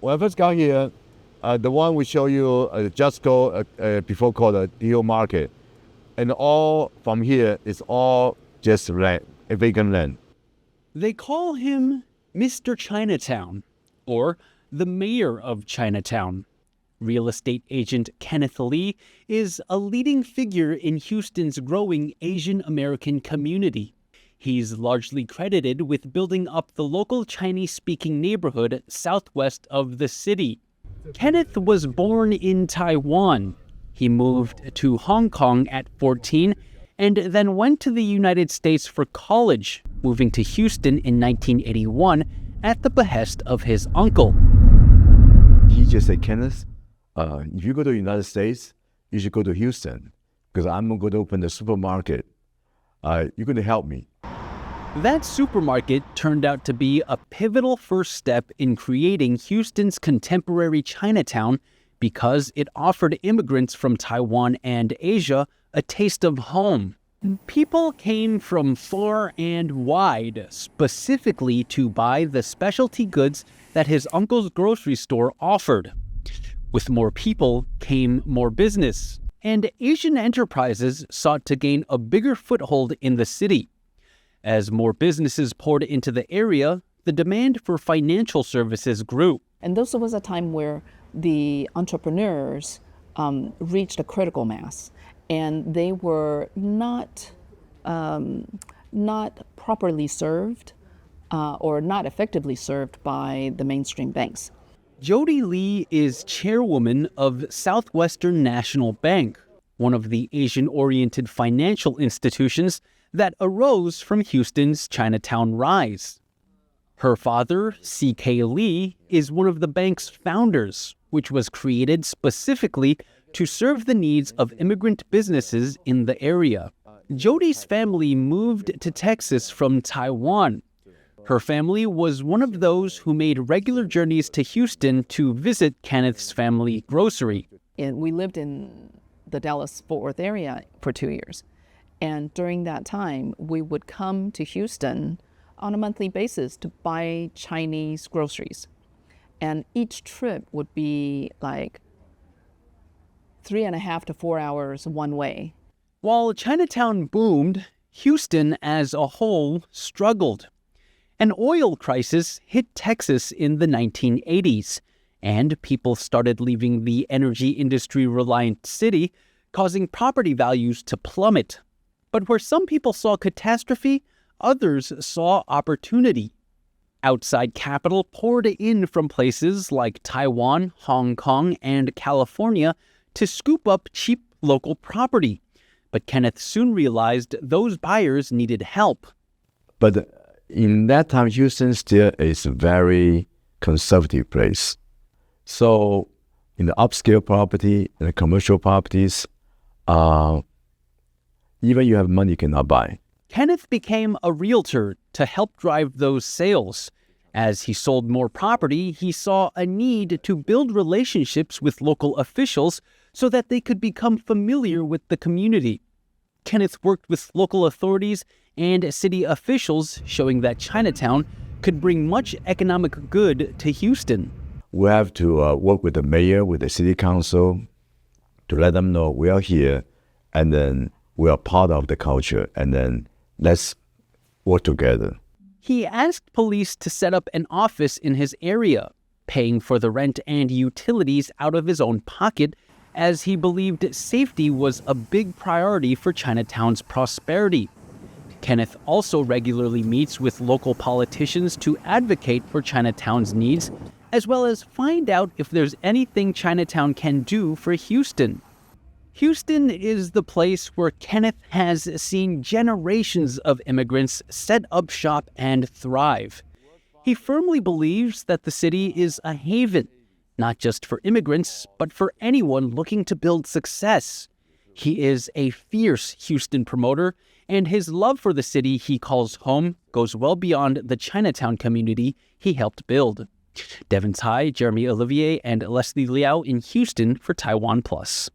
when I first got here, the one we show you just go before called a deal market. And all from here is all just land, a vacant land. They call him Mr. Chinatown, or the mayor of Chinatown. Real estate agent Kenneth Li is a leading figure in Houston's growing Asian American community. He's largely credited with building up the local Chinese-speaking neighborhood southwest of the city. Kenneth was born in Taiwan. He moved to Hong Kong at 14 and then went to the United States for college, moving to Houston in 1981 at the behest of his uncle. He just said, Kenneth, if you go to the United States, you should go to Houston because I'm going to open the supermarket. You're going to help me. That supermarket turned out to be a pivotal first step in creating Houston's contemporary Chinatown because it offered immigrants from Taiwan and Asia a taste of home. People came from far and wide specifically to buy the specialty goods that his uncle's grocery store offered. With more people came more business, and Asian enterprises sought to gain a bigger foothold in the city. As more businesses poured into the area, the demand for financial services grew. And this was a time where the entrepreneurs reached a critical mass, and they were not properly served or not effectively served by the mainstream banks. Jody Lee is chairwoman of Southwestern National Bank, one of the Asian-oriented financial institutions that arose from Houston's Chinatown rise. Her father, C.K. Lee, is one of the bank's founders, which was created specifically to serve the needs of immigrant businesses in the area. Jody's family moved to Texas from Taiwan. Her family was one of those who made regular journeys to Houston to visit Kenneth's family grocery. And we lived in the Dallas-Fort Worth area for 2 years. And during that time, we would come to Houston on a monthly basis to buy Chinese groceries. And each trip would be like 3.5 to 4 hours one way. While Chinatown boomed, Houston as a whole struggled. An oil crisis hit Texas in the 1980s, and people started leaving the energy industry-reliant city, causing property values to plummet. But where some people saw catastrophe, others saw opportunity. Outside capital poured in from places like Taiwan, Hong Kong, and California to scoop up cheap local property. But Kenneth soon realized those buyers needed help. But in that time, Houston still is a very conservative place. So in the upscale property and the commercial properties, even you have money, you cannot buy. Kenneth became a realtor to help drive those sales. As he sold more property, he saw a need to build relationships with local officials so that they could become familiar with the community. Kenneth worked with local authorities and city officials, showing that Chinatown could bring much economic good to Houston. We have to work with the mayor, with the city council, to let them know we are here, and then we are part of the culture, and then let's work together. He asked police to set up an office in his area, paying for the rent and utilities out of his own pocket, as he believed safety was a big priority for Chinatown's prosperity. Kenneth also regularly meets with local politicians to advocate for Chinatown's needs, as well as find out if there's anything Chinatown can do for Houston. Houston is the place where Kenneth has seen generations of immigrants set up shop and thrive. He firmly believes that the city is a haven, not just for immigrants, but for anyone looking to build success. He is a fierce Houston promoter, and his love for the city he calls home goes well beyond the Chinatown community he helped build. Devin, Tsai, Jeremy Olivier, and Leslie Liao in Houston for TaiwanPlus.